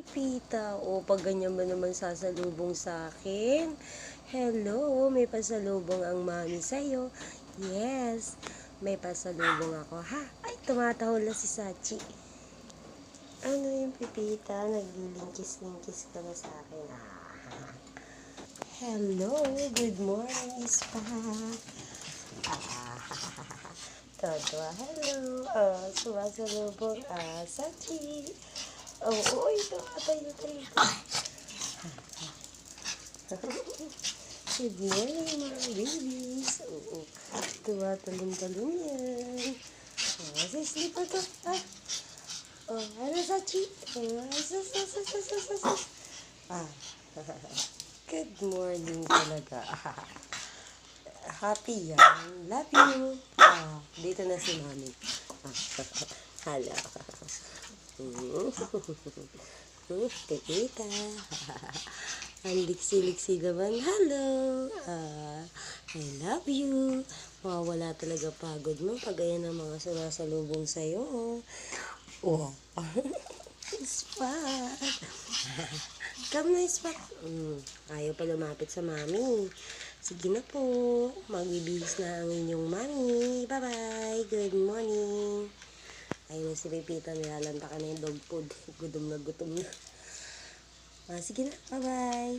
Pipita. O, pag ganyan ba naman sasalubong sa akin? Hello, may pasalubong ang mami sa'yo. Yes, may pasalubong ako, ha? Ay, tumatahol na si Sachi. Ano yung Pipita? Naglilingkis-lingkis ka na sa akin. Hello, good morning, Ispa. Toto, hello. Sumasalubong, Sachi. Ito, tayo. Good morning, mga babies. Tumatalon-talon yan. Sisli pa to. Ano, Sachi? Good morning talaga. Happy yan. Love you. Dito na si mami. Hello. Pipita. Ang liksi-liksi naman. Hello. I love you. Mawawala talaga pagod mo pag ayan ang mga sumasalubong sa'yo. Spot. Come na, Spot. Ayaw pa lumapit sa mami. Sige na po. Magbibihis na ang inyong mami. Bye-bye. Good morning. Ayun na si Pipita. Nilalanta ka na yung dog food. Gutom na gutom na. Sige na. Bye-bye.